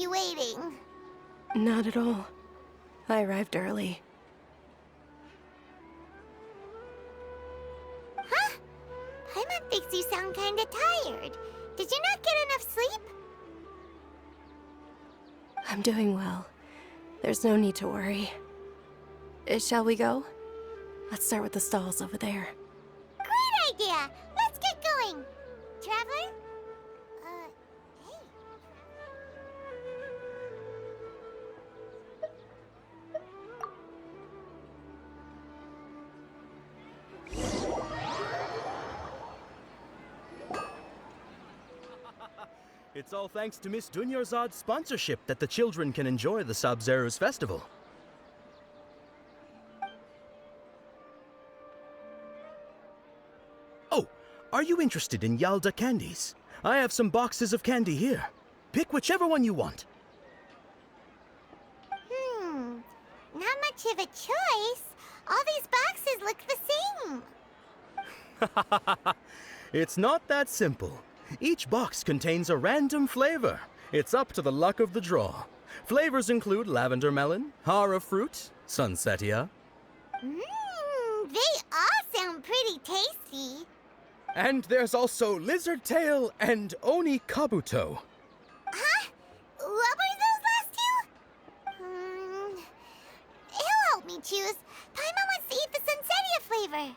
you waiting. Not at all. I arrived early. Huh? Paimon thinks you sound kinda tired. Did you not get enough sleep? I'm doing well. There's no need to worry. Shall we go? Let's start with the stalls over there. Great idea! Let's get going! Traveler? Hey. It's all thanks to Miss Dunyarzad's sponsorship that the children can enjoy the Sub-Zero's festival. Oh, are you interested in Yalda candies? I have some boxes of candy here. Pick whichever one you want. Not much of a choice. All these boxes look the same. It's not that simple. Each box contains a random flavor. It's up to the luck of the draw. Flavors include lavender melon, hara fruit, sunsetia. They all sound pretty tasty. And there's also lizard tail and oni kabuto. Huh? What were those last two? He'll help me choose. Paimon wants to eat the sunsetia flavor.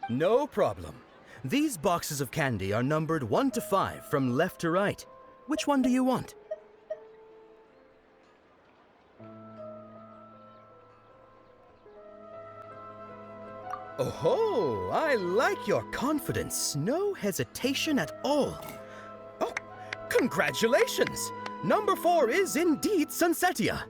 No problem. These boxes of candy are numbered 1 to 5 from left to right. Which one do you want? Oh, I like your confidence. No hesitation at all. Oh, congratulations! Number 4 is indeed Sunsetia.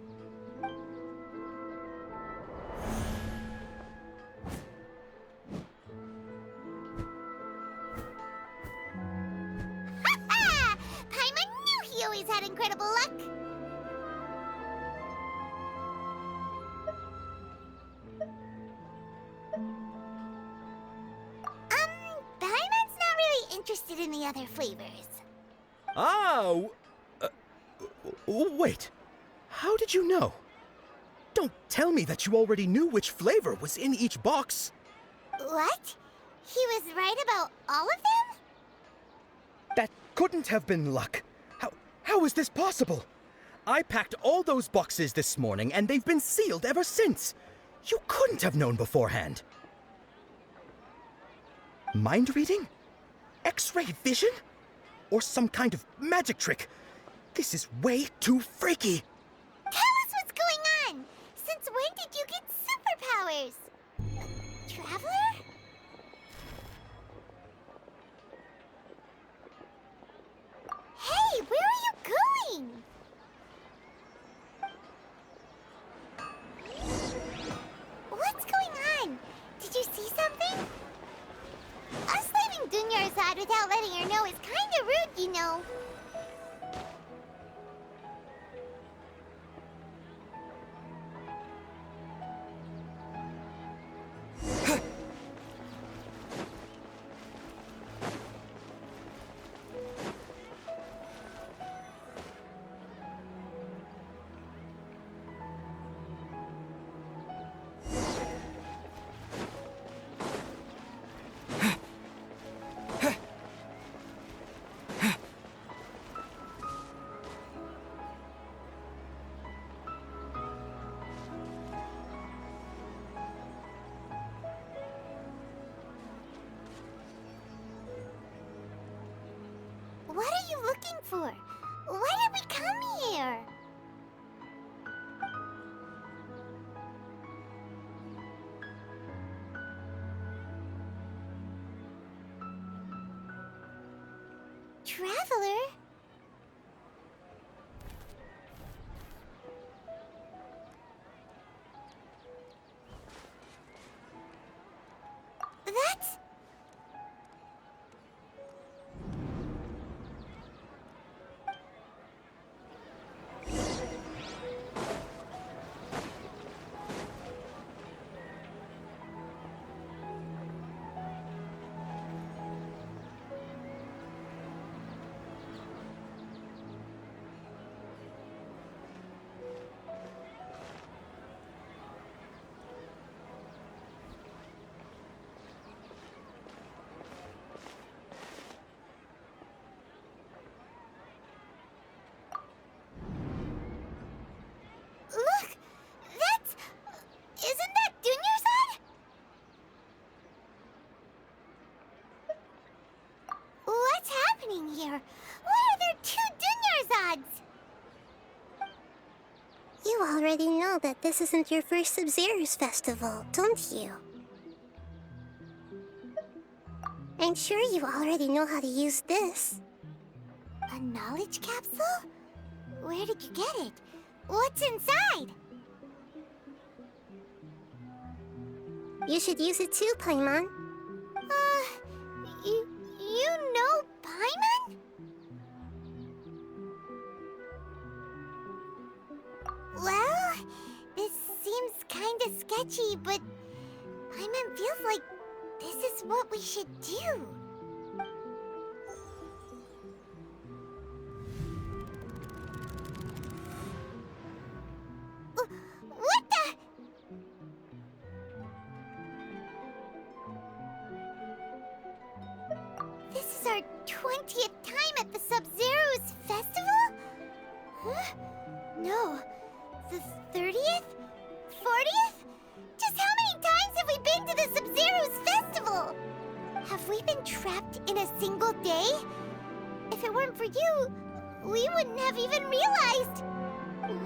Ha! Paimon knew he always had incredible luck. Paimon's not really interested in the other flavors. Ah, wait. How did you know? Don't tell me that you already knew which flavor was in each box. What? He was right about all of them? That couldn't have been luck. How is this possible? I packed all those boxes this morning and they've been sealed ever since. You couldn't have known beforehand. Mind reading? X-ray vision? Or some kind of magic trick? This is way too freaky. Tell us what's going on! Since when did you get superpowers? Traveler? Hey, where are you going? What's going on? Did you see something? Us leaving Dunyarzad without letting her know is kinda rude, you know. What are you looking for? Why did we come here? Traveler? That's... already know that this isn't your first Sub-Zero's festival, don't you? I'm sure you already know how to use this. A knowledge capsule? Where did you get it? What's inside? You should use it too, Paimon. You know Paimon? Well, this seems kinda sketchy, but Paimon feels like this is what we should do. What the? This is our 20th time at the Sub-Zero's festival? Huh? No. The 30th? 40th? Just how many times have we been to the Sub-Zero's festival? Have we been trapped in a single day? If it weren't for you, we wouldn't have even realized.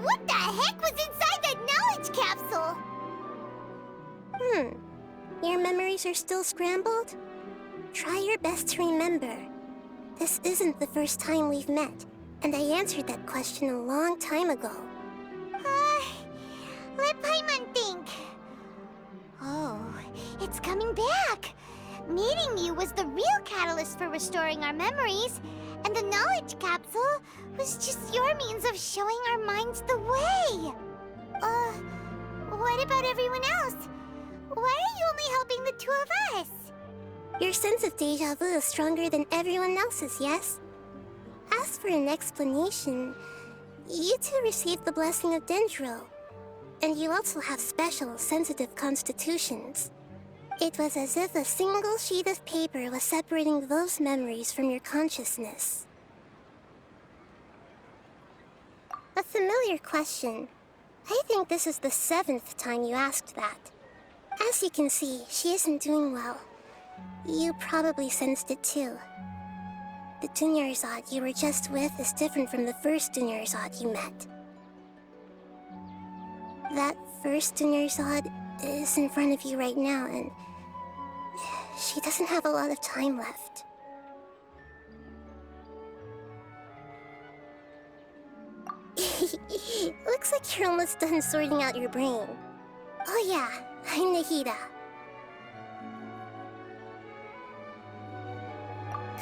What the heck was inside that knowledge capsule? Your memories are still scrambled? Try your best to remember. This isn't the first time we've met, and I answered that question a long time ago. Let Paimon think. Oh, it's coming back. Meeting you was the real catalyst for restoring our memories, and the knowledge capsule was just your means of showing our minds the way. What about everyone else? Why are you only helping the two of us? Your sense of deja vu is stronger than everyone else's, yes? As for an explanation, you two received the blessing of Dendro, and you also have special, sensitive constitutions. It was as if a single sheet of paper was separating those memories from your consciousness. A familiar question. I think this is the 7th time you asked that. As you can see, she isn't doing well. You probably sensed it too. The Dunyarzad you were just with is different from the first Dunyarzad you met. That first Dunyarzad is in front of you right now, and she doesn't have a lot of time left. Looks like you're almost done sorting out your brain. Oh yeah, I'm Nahida.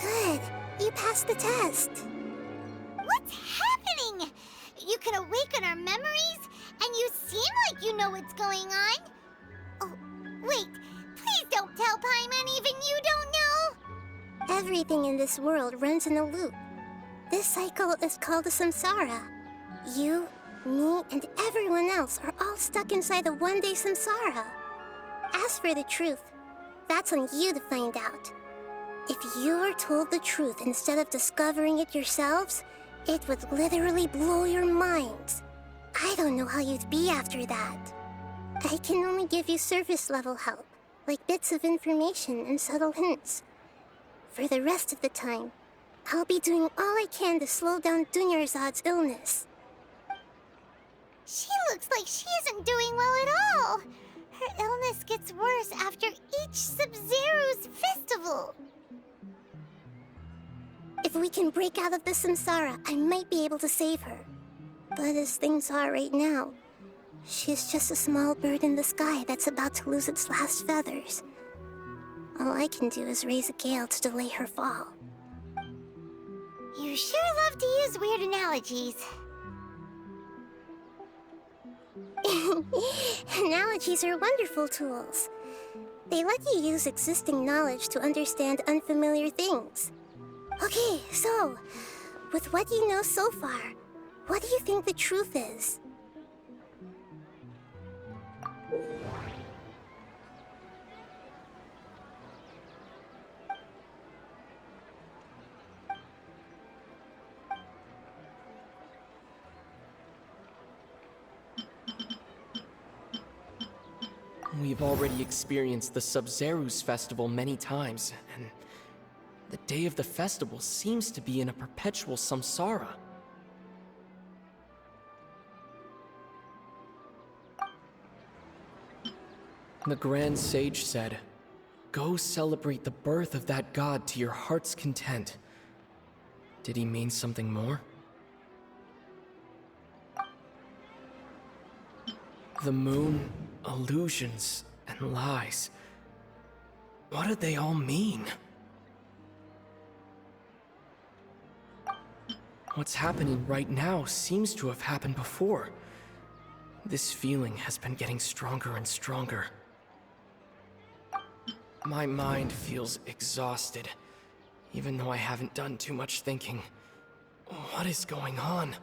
Good, you passed the test. What's happening? You can awaken our memories, and you seem like you know what's going on. Oh, wait, please don't tell Paimon even you don't know. Everything in this world runs in a loop. This cycle is called a samsara. You, me, and everyone else are all stuck inside the one-day samsara. As for the truth, that's on you to find out. If you were told the truth instead of discovering it yourselves, it would literally blow your minds. I don't know how you'd be after that. I can only give you surface-level help, like bits of information and subtle hints. For the rest of the time, I'll be doing all I can to slow down Dunyarzad's illness. She looks like she isn't doing well at all. Her illness gets worse after each Sub-Zero's festival. If we can break out of the samsara, I might be able to save her. But as things are right now, she's just a small bird in the sky that's about to lose its last feathers. All I can do is raise a gale to delay her fall. You sure love to use weird analogies. Analogies are wonderful tools. They let you use existing knowledge to understand unfamiliar things. Okay, so, with what you know so far, what do you think the truth is? We've already experienced the Sub-Zero's festival many times, and the day of the festival seems to be in a perpetual samsara. The Grand Sage said, "Go celebrate the birth of that god to your heart's content." Did he mean something more? The moon, illusions, and lies. What did they all mean? What's happening right now seems to have happened before. This feeling has been getting stronger and stronger. My mind feels exhausted, even though I haven't done too much thinking. What is going on?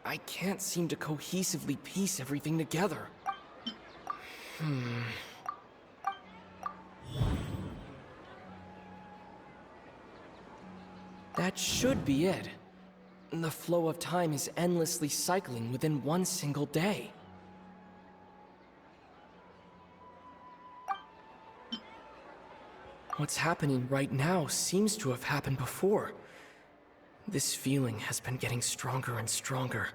I can't seem to cohesively piece everything together. That should be it. The flow of time is endlessly cycling within one single day. What's happening right now seems to have happened before. This feeling has been getting stronger and stronger.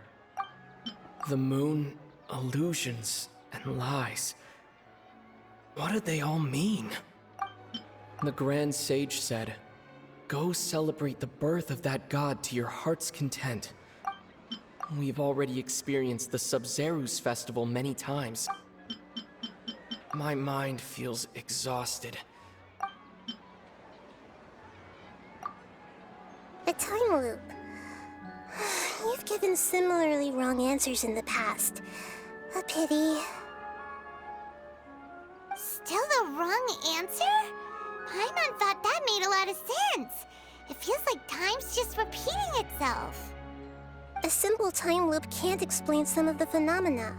The moon, illusions, and lies. What did they all mean? The Grand Sage said, "Go celebrate the birth of that god to your heart's content." We've already experienced the Sub-Zeru's festival many times. My mind feels exhausted. A time loop. You've given similarly wrong answers in the past. A pity. Still the wrong answer? Paimon thought that made a lot of sense. It feels like time's just repeating itself. A simple time loop can't explain some of the phenomena.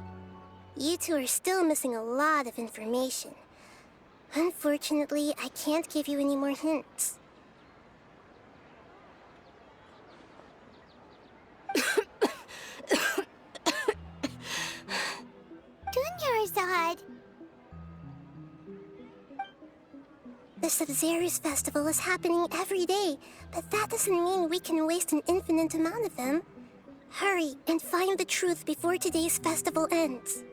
You two are still missing a lot of information. Unfortunately, I can't give you any more hints. Dunyarzad! The Sub-Zeru's festival is happening every day, but that doesn't mean we can waste an infinite amount of them. Hurry and find the truth before today's festival ends.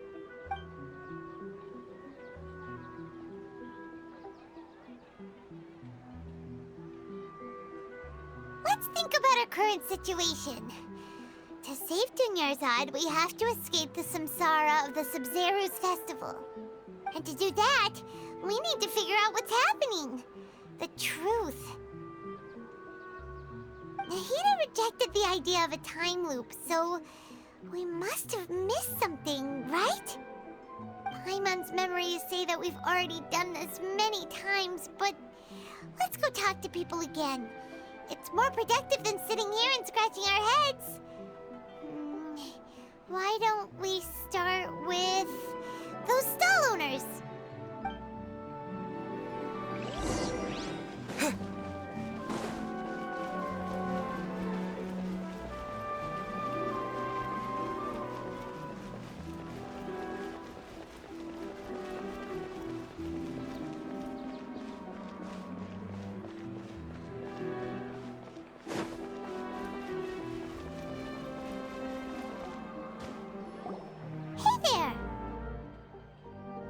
Let's think about our current situation. To save Dunyarzad, we have to escape the samsara of the Sub-Zeru's festival. And to do that, we need to figure out what's happening. The truth. Nahida rejected the idea of a time loop, so we must have missed something, right? Paimon's memories say that we've already done this many times, but let's go talk to people again. It's more productive than sitting here and scratching our heads. Why don't we start with those stall owners?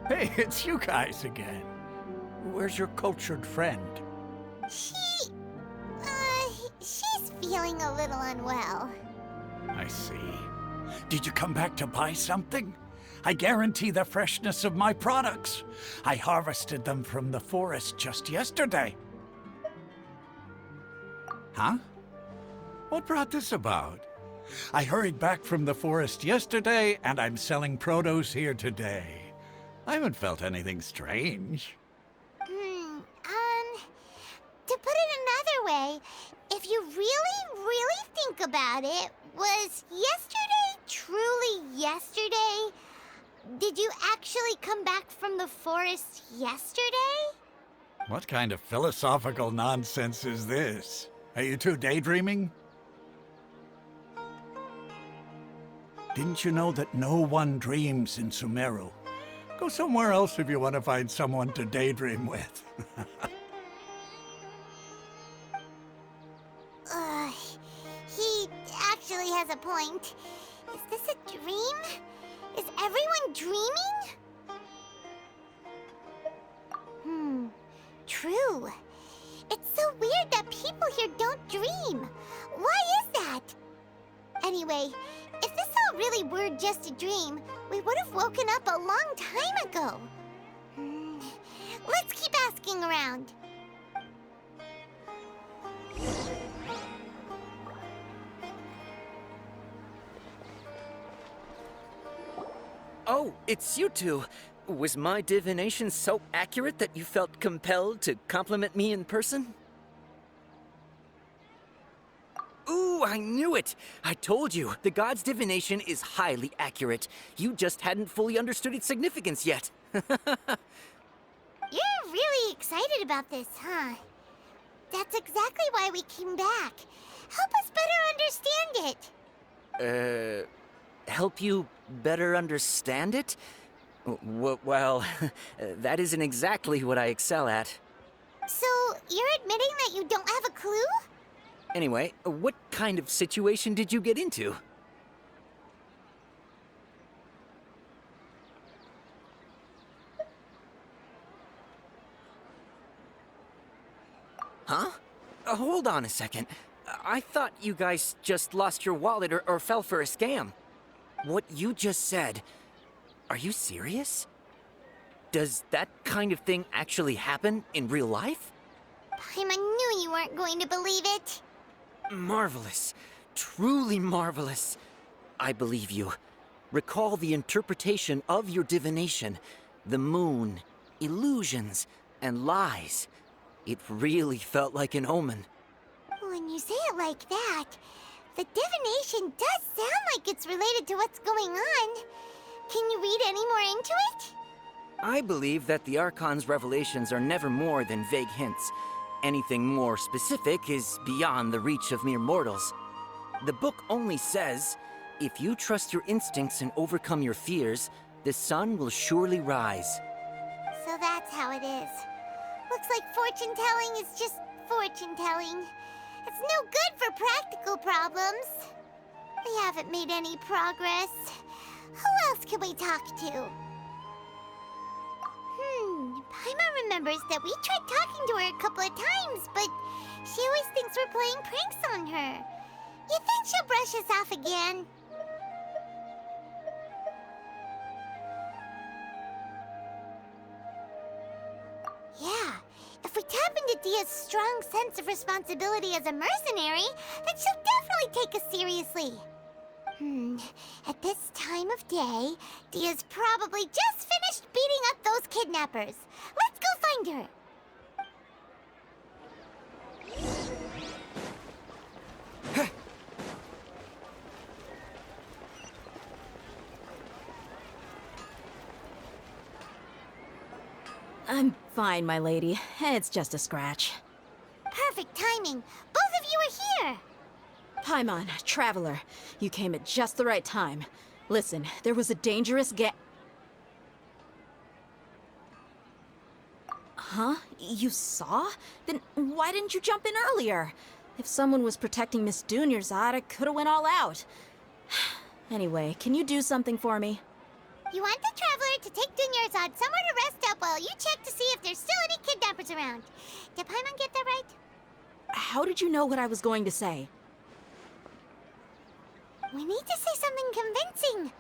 Hey, it's you guys again. Where's your cultured friend? She's feeling a little unwell. I see. Did you come back to buy something? I guarantee the freshness of my products. I harvested them from the forest just yesterday. Huh? What brought this about? I hurried back from the forest yesterday, and I'm selling produce here today. I haven't felt anything strange. To put it another way, if you really think about it, was yesterday truly yesterday? Did you actually come back from the forest yesterday? What kind of philosophical nonsense is this? Are you two daydreaming? Didn't you know that no one dreams in Sumeru? Go somewhere else if you want to find someone to daydream with. He actually has a point. Is this a dream? Is everyone dreaming? True. It's so weird that people here don't dream. Why is that? Anyway, if this all really were just a dream, we would have woken up a long time ago. Let's keep asking around. Oh, it's you two. Was my divination so accurate that you felt compelled to compliment me in person? Ooh, I knew it! I told you, the god's divination is highly accurate. You just hadn't fully understood its significance yet. You're really excited about this, huh? That's exactly why we came back. Help us better understand it. Help you better understand it? Well, that isn't exactly what I excel at. So, you're admitting that you don't have a clue? Anyway, what kind of situation did you get into? Huh? Hold on a second. I thought you guys just lost your wallet or fell for a scam. What you just said, are you serious? Does that kind of thing actually happen in real life? Paimon knew you weren't going to believe it. Marvelous. Truly marvelous. I believe you. Recall the interpretation of your divination. The moon, illusions, and lies. It really felt like an omen. When you say it like that, the divination does sound like it's related to what's going on. Can you read any more into it? I believe that the Archon's revelations are never more than vague hints. Anything more specific is beyond the reach of mere mortals. The book only says, if you trust your instincts and overcome your fears, the sun will surely rise. So that's how it is. Looks like fortune-telling is just fortune-telling. It's no good for practical problems. We haven't made any progress. Who else can we talk to? Paimon remembers that we tried talking to her a couple of times, but she always thinks we're playing pranks on her. You think she'll brush us off again? Yeah, if we tap into Dia's strong sense of responsibility as a mercenary, then she'll definitely take us seriously. At this time of day, Dia's probably just finished beating up those kidnappers. Let's go find her. I'm fine, my lady. It's just a scratch. Perfect timing. Both of you are here. Paimon, Traveler, you came at just the right time. Listen, there was a dangerous Huh? You saw? Then why didn't you jump in earlier? If someone was protecting Miss Dunyarzad, I could've went all out. Anyway, can you do something for me? You want the Traveler to take Dunyarzad somewhere to rest up while you check to see if there's still any kidnappers around. Did Paimon get that right? How did you know what I was going to say? We need to say something convincing.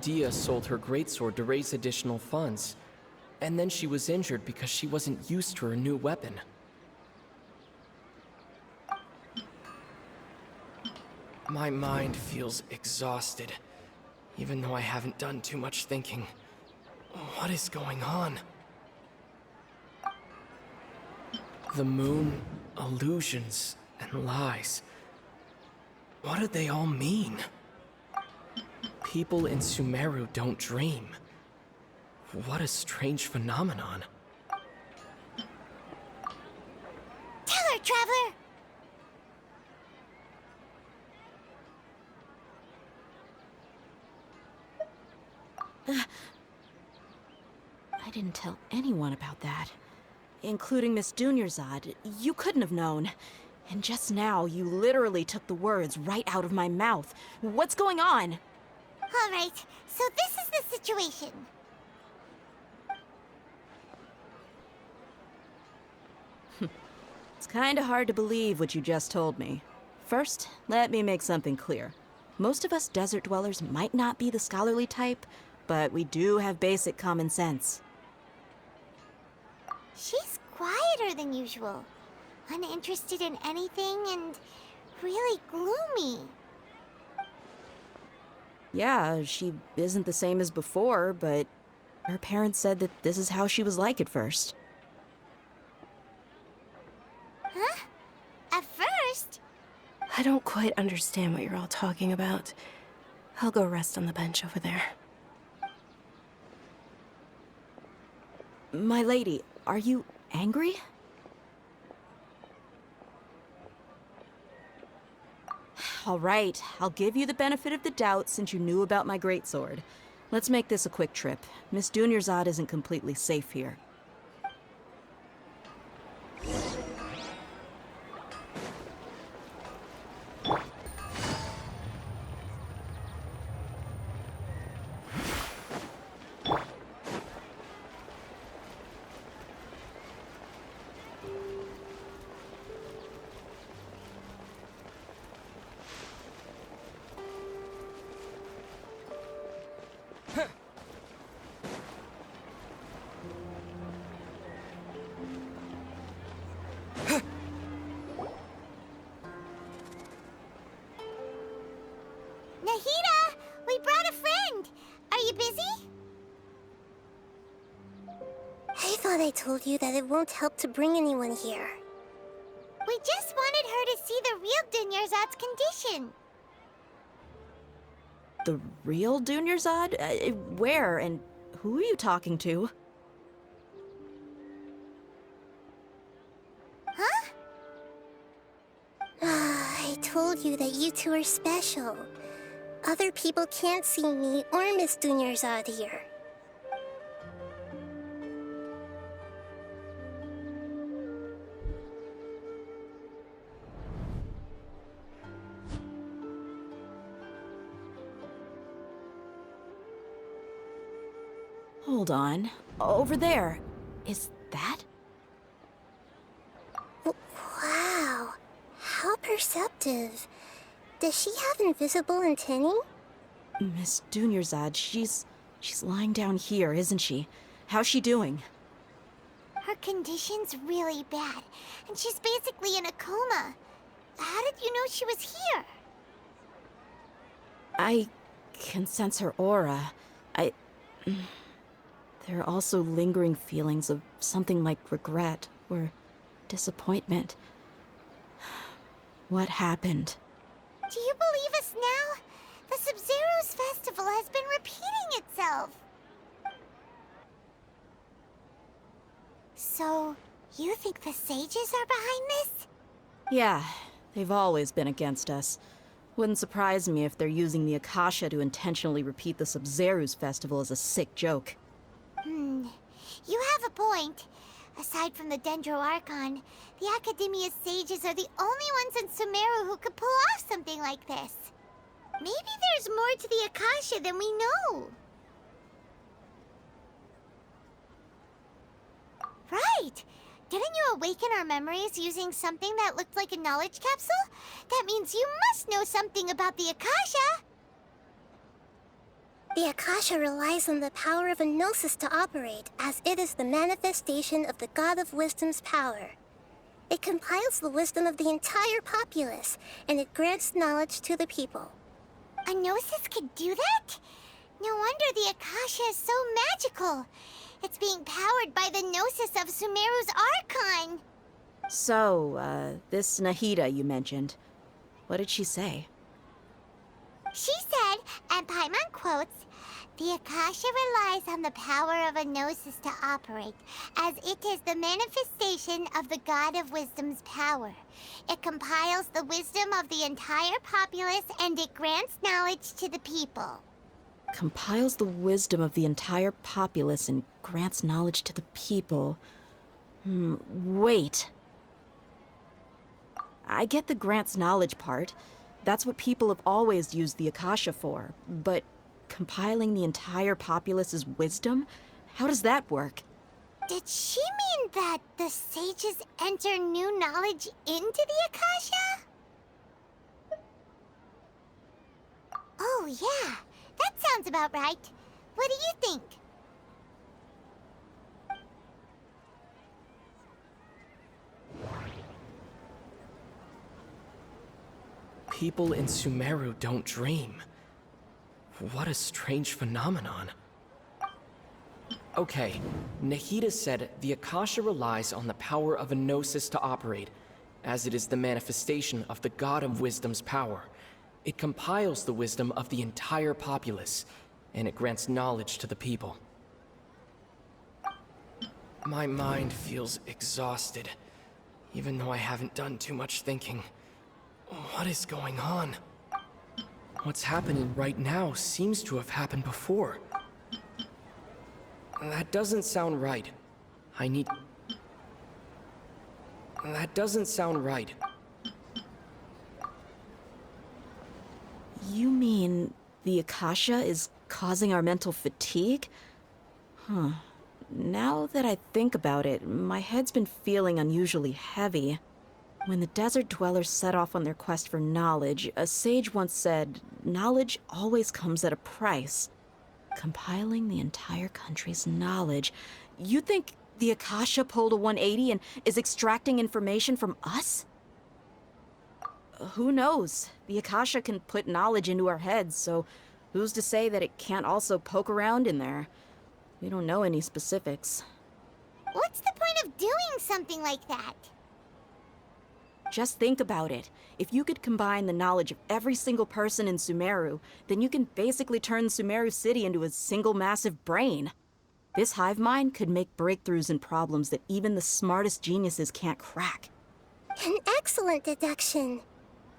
Dia sold her greatsword to raise additional funds. And then she was injured because she wasn't used to her new weapon. My mind feels exhausted, even though I haven't done too much thinking. What is going on? The moon, illusions, and lies. What do they all mean? People in Sumeru don't dream. What a strange phenomenon. Tell her, Traveler! tell anyone about that. Including Miss Dunyarzad. You couldn't have known. And just now, you literally took the words right out of my mouth. What's going on? All right, so this is the situation. It's kinda hard to believe what you just told me. First, let me make something clear. Most of us desert dwellers might not be the scholarly type, but we do have basic common sense. She's quieter than usual, uninterested in anything, and really gloomy. Yeah, she isn't the same as before, but her parents said that this is how she was like at first. Huh? At first? I don't quite understand what you're all talking about. I'll go rest on the bench over there. My lady, are you angry? All right, I'll give you the benefit of the doubt since you knew about my greatsword. Let's make this a quick trip. Miss Dunyarzad isn't completely safe here. Nahida, we brought a friend. Are you busy? I thought I told you that it won't help to bring anyone here. We just wanted her to see the real Dunyarzad's condition. The real Dunyarzad? Where and who are you talking to? Huh? I told you that you two are special. Other people can't see me or Miss Dunyarzad here. Hold on. Over there. Is that? Wow, how perceptive. Does she have invisible antennae? Miss Dunyarzad, she's lying down here, isn't she? How's she doing? Her condition's really bad, and she's basically in a coma. How did you know she was here? I can sense her aura. There are also lingering feelings of something like regret or disappointment. What happened? Do you believe us now? The Sub-Zero's festival has been repeating itself. So, you think the sages are behind this? Yeah, they've always been against us. Wouldn't surprise me if they're using the Akasha to intentionally repeat the Sub-Zero's festival as a sick joke. You have a point. Aside from the Dendro Archon, the Academia's sages are the only ones in Sumeru who could pull off something like this. Maybe there's more to the Akasha than we know. Right! Didn't you awaken our memories using something that looked like a knowledge capsule? That means you must know something about the Akasha! The Akasha relies on the power of a gnosis to operate, as it is the manifestation of the God of Wisdom's power. It compiles the wisdom of the entire populace, and it grants knowledge to the people. A gnosis could do that? No wonder the Akasha is so magical. It's being powered by the gnosis of Sumeru's Archon. So, this Nahida you mentioned, what did she say? She said, and Paimon quotes, "The Akasha relies on the power of a gnosis to operate, as it is the manifestation of the God of Wisdom's power. It compiles the wisdom of the entire populace, and it grants knowledge to the people." Compiles the wisdom of the entire populace and grants knowledge to the people. Wait. I get the grants knowledge part. That's what people have always used the Akasha for. But compiling the entire populace's wisdom? How does that work? Did she mean that the sages enter new knowledge into the Akasha? Oh, yeah. That sounds about right. What do you think? People in Sumeru don't dream. What a strange phenomenon. Okay, Nahida said the Akasha relies on the power of a gnosis to operate, as it is the manifestation of the God of Wisdom's power. It compiles the wisdom of the entire populace, and it grants knowledge to the people. My mind feels exhausted, even though I haven't done too much thinking. What is going on? What's happening right now seems to have happened before. That doesn't sound right. That doesn't sound right. You mean the Akasha is causing our mental fatigue? Huh. Now that I think about it, my head's been feeling unusually heavy. When the desert dwellers set off on their quest for knowledge, a sage once said, knowledge always comes at a price. Compiling the entire country's knowledge. You think the Akasha pulled a 180 and is extracting information from us? Who knows? The Akasha can put knowledge into our heads, so who's to say that it can't also poke around in there? We don't know any specifics. What's the point of doing something like that? Just think about it. If you could combine the knowledge of every single person in Sumeru, then you can basically turn Sumeru City into a single massive brain. This hive mind could make breakthroughs in problems that even the smartest geniuses can't crack. An excellent deduction.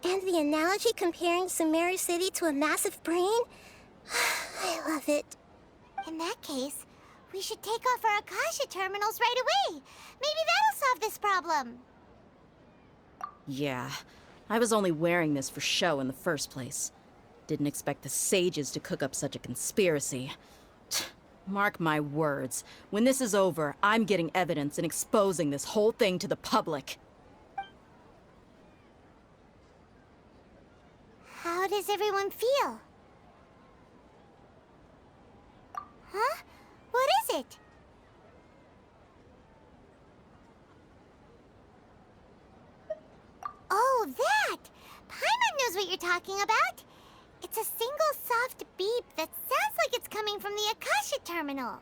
And the analogy comparing Sumeru City to a massive brain? I love it. In that case, we should take off our Akasha terminals right away. Maybe that'll solve this problem. Yeah, I was only wearing this for show in the first place. Didn't expect the sages to cook up such a conspiracy. Mark my words, when this is over, I'm getting evidence and exposing this whole thing to the public. How does everyone feel? Huh? What is it? Oh, that! Paimon knows what you're talking about. It's a single soft beep that sounds like it's coming from the Akasha terminal.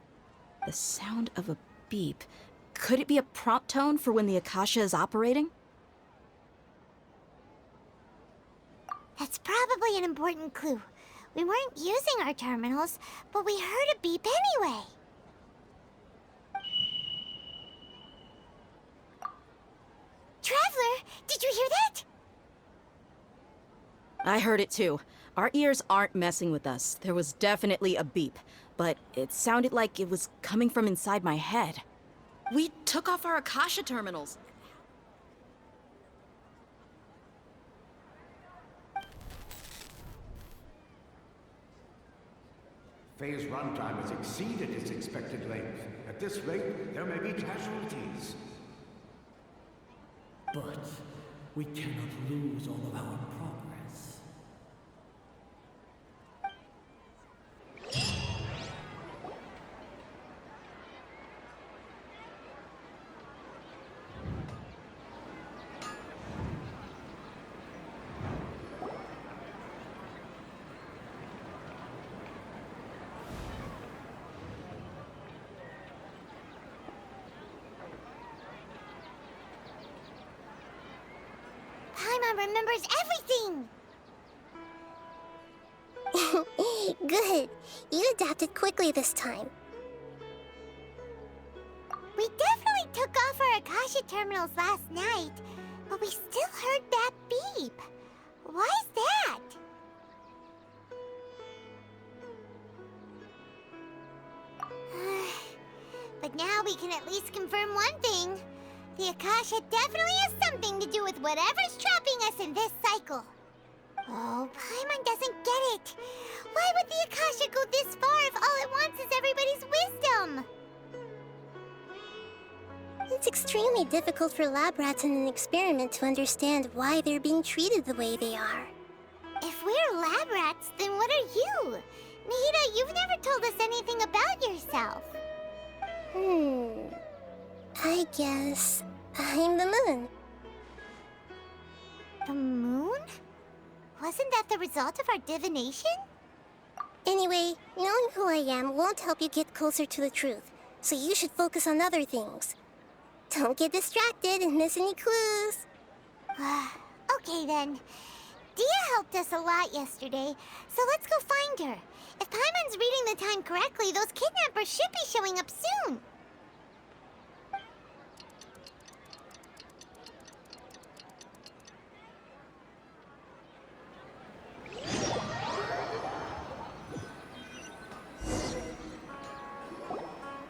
The sound of a beep. Could it be a prompt tone for when the Akasha is operating? That's probably an important clue. We weren't using our terminals, but we heard a beep anyway. Traveler, did you hear that? I heard it too. Our ears aren't messing with us. There was definitely a beep, but it sounded like it was coming from inside my head. We took off our Akasha terminals. Phase runtime has exceeded its expected length. At this rate, there may be casualties. But we cannot lose all of our progress. Paimon remembers everything! Good. You adapted quickly this time. We definitely took off our Akasha terminals last night, but we still heard that beep. Why is that? But now we can at least confirm one thing. The Akasha definitely has something to do with whatever's trapping us in this cycle. Oh, Paimon doesn't get it. Why would the Akasha go this far if all it wants is everybody's wisdom? It's extremely difficult for lab rats in an experiment to understand why they're being treated the way they are. If we're lab rats, then what are you? Nahida, you've never told us anything about yourself. I guess I'm the moon. The moon? Wasn't that the result of our divination? Anyway, knowing who I am won't help you get closer to the truth, so you should focus on other things. Don't get distracted and miss any clues. Okay then. Dia helped us a lot yesterday, so let's go find her. If Paimon's reading the time correctly, those kidnappers should be showing up soon.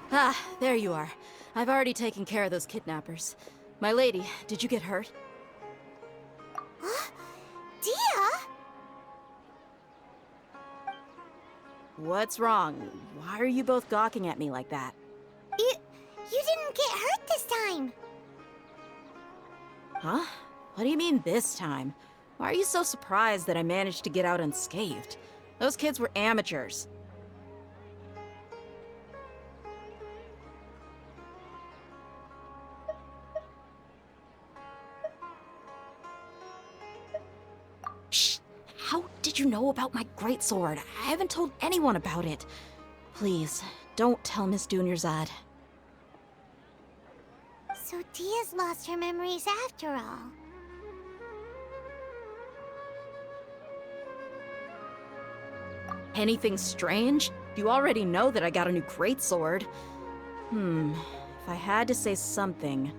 Ah, there you are. I've already taken care of those kidnappers. My lady, did you get hurt? Dia? What's wrong? Why are you both gawking at me like that? You didn't get hurt this time. Huh? What do you mean this time? Why are you so surprised that I managed to get out unscathed? Those kids were amateurs. Shh! How did you know about my greatsword? I haven't told anyone about it. Please, don't tell Miss Dunyarzad. So Dia's lost her memories after all. Anything strange? You already know that I got a new greatsword. If I had to say something,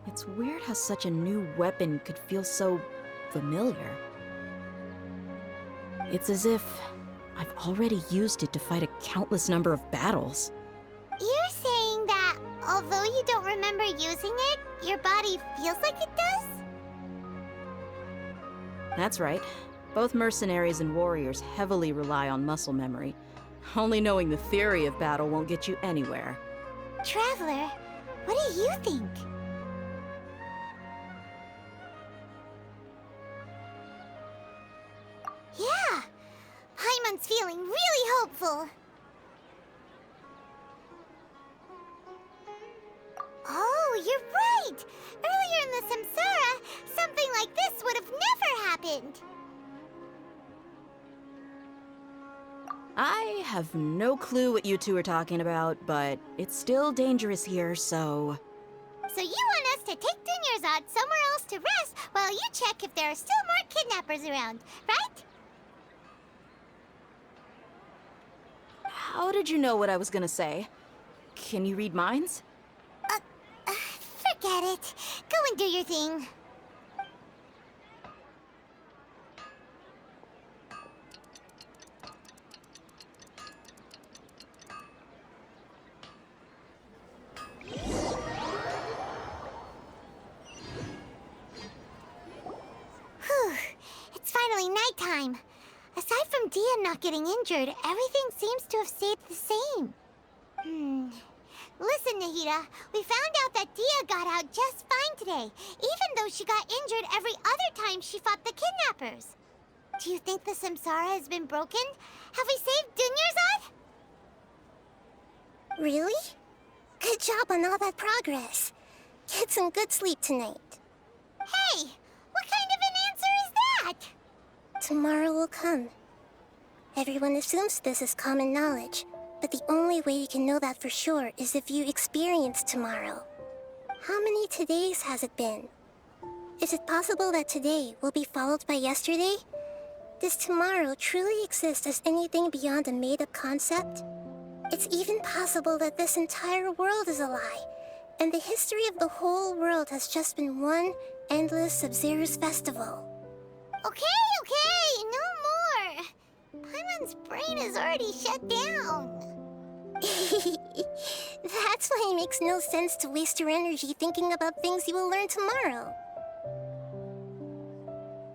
it's weird how such a new weapon could feel so familiar. It's as if I've already used it to fight a countless number of battles. You're saying that although you don't remember using it, your body feels like it does? That's right. Both mercenaries and warriors heavily rely on muscle memory. Only knowing the theory of battle won't get you anywhere. Traveler, what do you think? Yeah, Paimon's feeling really hopeful. Oh, you're right! Earlier in the Samsara, something like this would have never happened. I have no clue what you two are talking about, but it's still dangerous here, so... So you want us to take Dunyarzad somewhere else to rest while you check if there are still more kidnappers around, right? How did you know what I was gonna say? Can you read minds? Forget it. Go and do your thing. Whew. It's finally nighttime. Aside from Dia not getting injured, everything seems to have stayed the same. Listen, Nahida, we found out that Dia got out just fine today, even though she got injured every other time she fought the kidnappers. Do you think the Samsara has been broken? Have we saved Dunyarzad? Really? Good job on all that progress. Get some good sleep tonight. Hey, what kind of an answer is that? Tomorrow will come. Everyone assumes this is common knowledge, but the only way you can know that for sure is if you experience tomorrow. How many todays has it been? Is it possible that today will be followed by yesterday? Does tomorrow truly exist as anything beyond a made-up concept? It's even possible that this entire world is a lie, and the history of the whole world has just been one endless Sub-Zero's festival. Okay, no more. Paimon's brain is already shut down. That's why it makes no sense to waste your energy thinking about things you will learn tomorrow.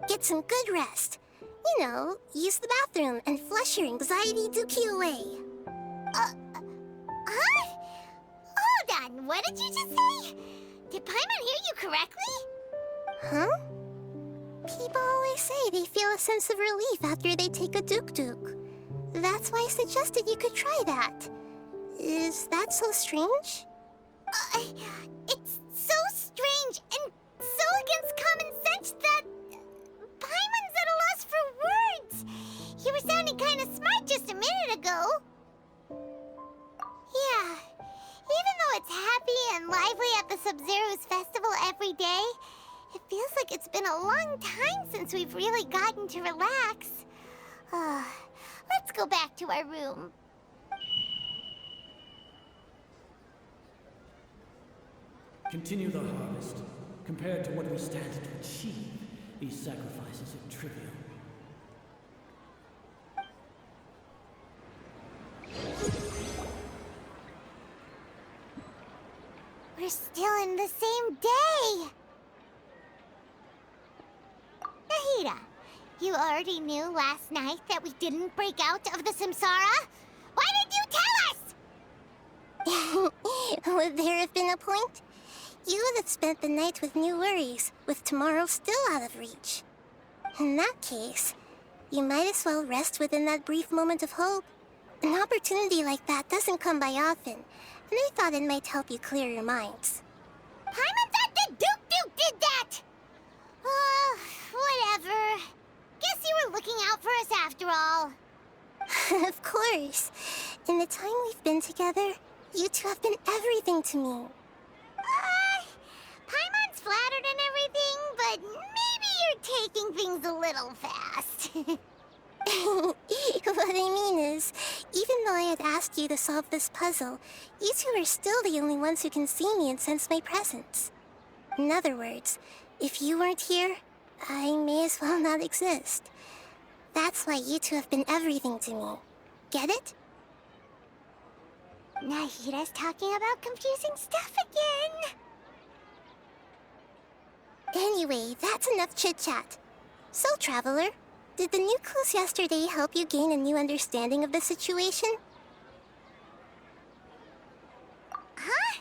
Get some good rest. You know, use the bathroom and flush your anxiety dookie away. Huh? Hold on, what did you just say? Did Paimon hear you correctly? Huh? People always say they feel a sense of relief after they take a duk-duk. That's why I suggested you could try that. Is that so strange? It's so strange and so against common sense that Paimon's at a loss for words. You were sounding kind of smart just a minute ago. Yeah, even though it's happy and lively at the Sub-Zero's festival every day, it feels like it's been a long time since we've really gotten to relax. Let's go back to our room. Continue the harvest. Compared to what we stand to achieve, these sacrifices are trivial. We're still in the same day! Nahida, you already knew last night that we didn't break out of the Samsara? Why did you tell us? Would there have been a point? You would have spent the night with new worries, with tomorrow still out of reach. In that case, you might as well rest within that brief moment of hope. An opportunity like that doesn't come by often, and I thought it might help you clear your minds. Paimon thought the Duke did that! Whatever. Guess you were looking out for us after all. Of course. In the time we've been together, you two have been everything to me. Paimon's flattered and everything, but maybe you're taking things a little fast. What I mean is, even though I had asked you to solve this puzzle, you two are still the only ones who can see me and sense my presence. In other words, if you weren't here, I may as well not exist. That's why you two have been everything to me. Get it? Nahida's talking about confusing stuff again. Anyway, that's enough chit-chat. So, Traveler, did the new clues yesterday help you gain a new understanding of the situation? Huh?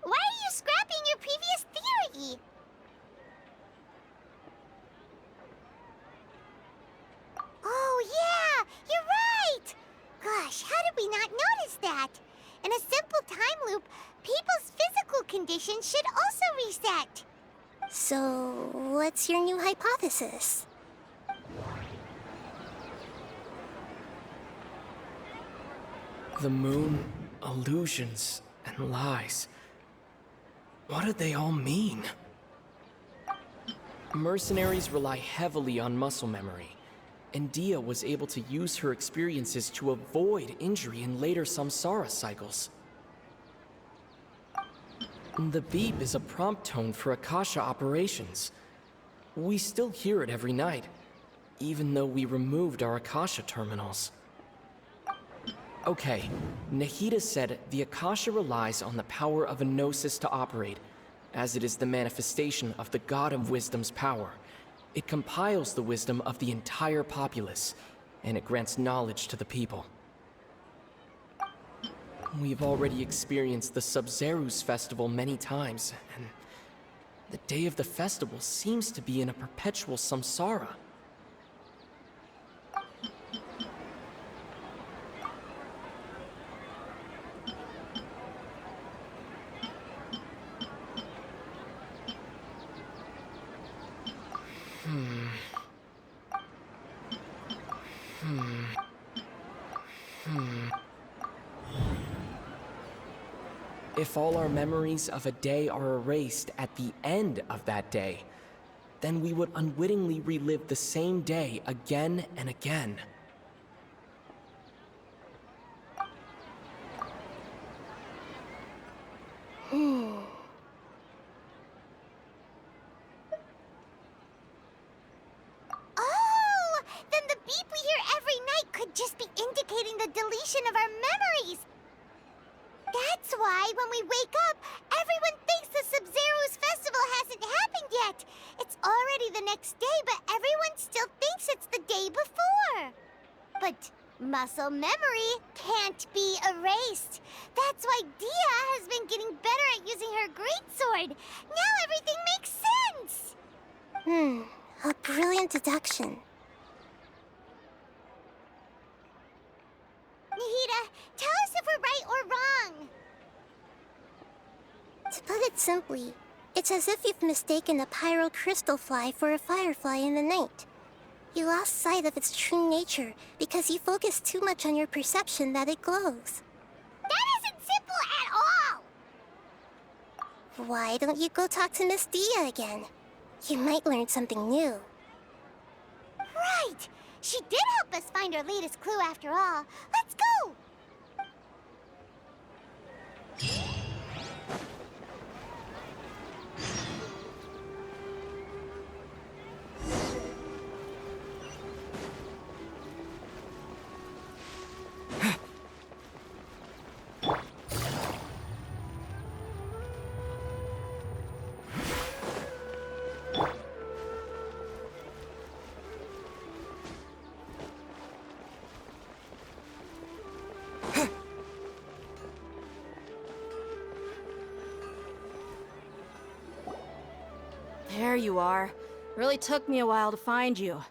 Why are you scrapping your previous theory? Oh yeah, you're right! Gosh, how did we not notice that? In a simple time loop, people's physical conditions should also reset. So, what's your new hypothesis? The moon, illusions, and lies. What do they all mean? Mercenaries rely heavily on muscle memory, and Dia was able to use her experiences to avoid injury in later samsara cycles. The beep is a prompt tone for Akasha operations. We still hear it every night, even though we removed our Akasha terminals. Okay, Nahida said the Akasha relies on the power of a gnosis to operate, as it is the manifestation of the God of Wisdom's power. It compiles the wisdom of the entire populace, and it grants knowledge to the people. We've already experienced the Sub-Zero's festival many times, and the day of the festival seems to be in a perpetual samsara. If all our memories of a day are erased at the end of that day, then we would unwittingly relive the same day again and again. Oh, then the beep we hear every night could just be indicating the deletion of our memories. why, when we wake up, everyone thinks the Sub-Zero's festival hasn't happened yet. It's already the next day, but everyone still thinks it's the day before. But muscle memory can't be erased. That's why Dia has been getting better at using her greatsword. Now everything makes sense. A brilliant deduction. Nahida, tell us if we're right or wrong. To put it simply, it's as if you've mistaken a pyro crystal fly for a firefly in the night. You lost sight of its true nature because you focused too much on your perception that it glows. That isn't simple at all. Why don't you go talk to Miss Dia again? You might learn something new. Right. She did help us find our latest clue after all. Let's go. There you are. Really took me a while to find you.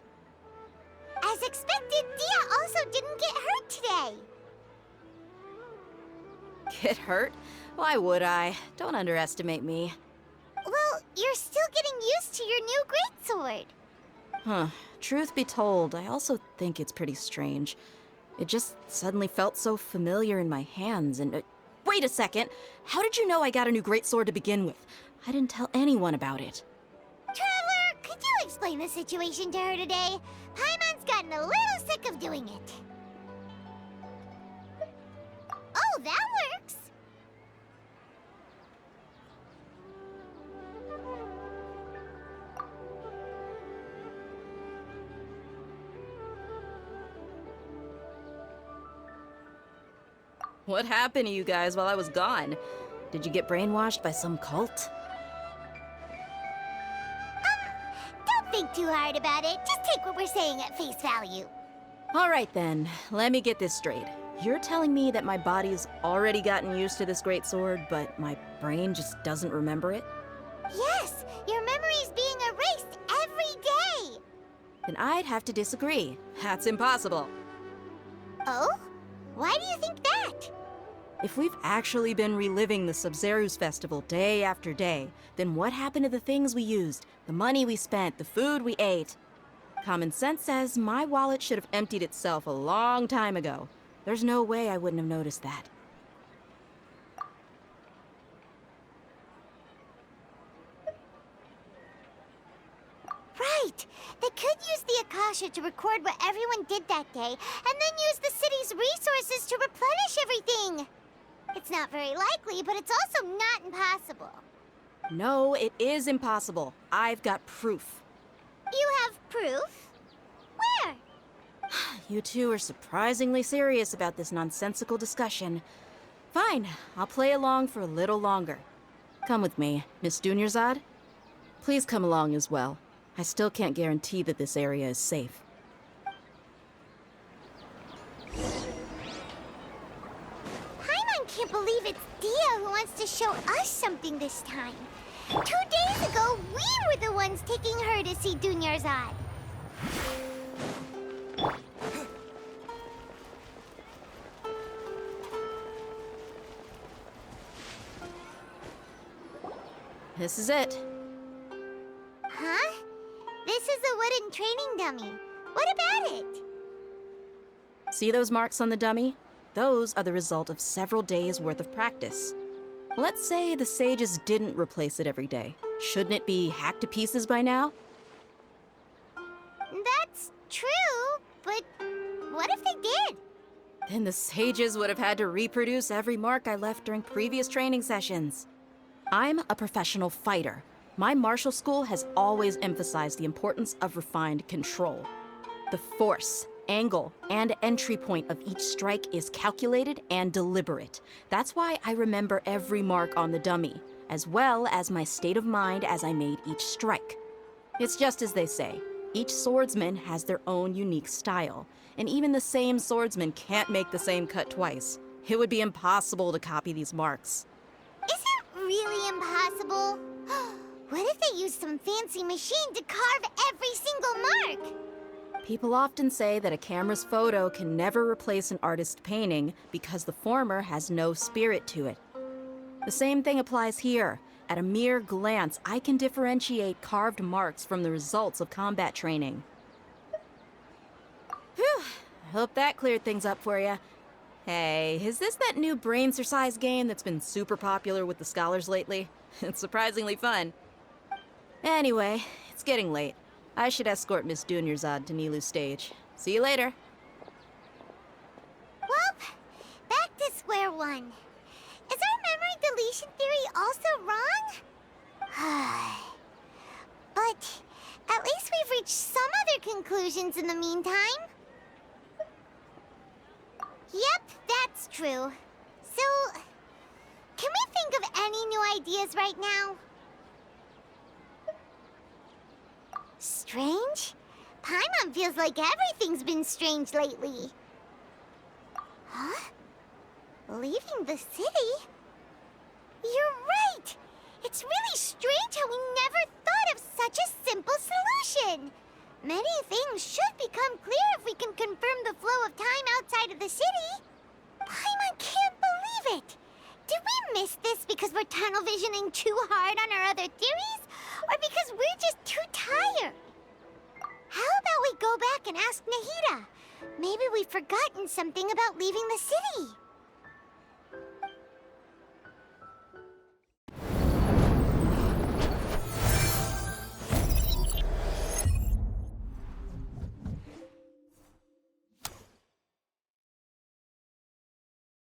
As expected, Dia also didn't get hurt today. Get hurt? Why would I? Don't underestimate me. Well, you're still getting used to your new greatsword. Huh. Truth be told, I also think it's pretty strange. It just suddenly felt so familiar in my hands and... wait a second! How did you know I got a new greatsword to begin with? I didn't tell anyone about it. Traveler, could you explain the situation to her today? Paimon's gotten a little sick of doing it. Oh, that works. What happened to you guys while I was gone? Did you get brainwashed by some cult? Don't think too hard about it. Just take what we're saying at face value. All right then, let me get this straight. You're telling me that my body's already gotten used to this greatsword, but my brain just doesn't remember it? Yes, your memory's being erased every day. Then I'd have to disagree. That's impossible. Oh? Why do you think that? If we've actually been reliving the Sub-Zero's festival day after day, then what happened to the things we used, the money we spent, the food we ate? Common sense says my wallet should have emptied itself a long time ago. There's no way I wouldn't have noticed that. Right. They could use the Akasha to record what everyone did that day, and then use the city's resources to replenish everything. It's not very likely, but it's also not impossible. No, it is impossible. I've got proof. You have proof? Where? You two are surprisingly serious about this nonsensical discussion. Fine, I'll play along for a little longer. Come with me, Miss Dunyarzad. Please come along as well. I still can't guarantee that this area is safe. Paimon can't believe it's Dia who wants to show us something this time. 2 days ago, we were the ones taking her to see Dunyarzad. This is it. Huh? This is a wooden training dummy. What about it? See those marks on the dummy? Those are the result of several days' worth of practice. Let's say the sages didn't replace it every day. Shouldn't it be hacked to pieces by now? That's true, but what if they did? Then the sages would have had to reproduce every mark I left during previous training sessions. I'm a professional fighter. My martial school has always emphasized the importance of refined control. The Force. angle and entry point of each strike is calculated and deliberate. That's why I remember every mark on the dummy, as well as my state of mind as I made each strike. It's just as they say, each swordsman has their own unique style, and even the same swordsman can't make the same cut twice. It would be impossible to copy these marks. Is it really impossible? What if they used some fancy machine to carve every single mark? People often say that a camera's photo can never replace an artist's painting because the former has no spirit to it. The same thing applies here. At a mere glance, I can differentiate carved marks from the results of combat training. Whew, I hope that cleared things up for you. Hey, is this that new brain exercise game that's been super popular with the scholars lately? It's surprisingly fun. Anyway, it's getting late. I should escort Miss Dunyarzad to Nilu's stage. See you later. Well, back to square one. Is our memory deletion theory also wrong? But at least we've reached some other conclusions in the meantime. Yep, that's true. So, can we think of any new ideas right now? Strange? Paimon feels like everything's been strange lately. Huh? Leaving the city? You're right! It's really strange how we never thought of such a simple solution! Many things should become clear if we can confirm the flow of time outside of the city. Paimon can't believe it! Did we miss this because we're tunnel visioning too hard on our other theories? Or because we're just too tired? How about we go back and ask Nahida? Maybe we've forgotten something about leaving the city.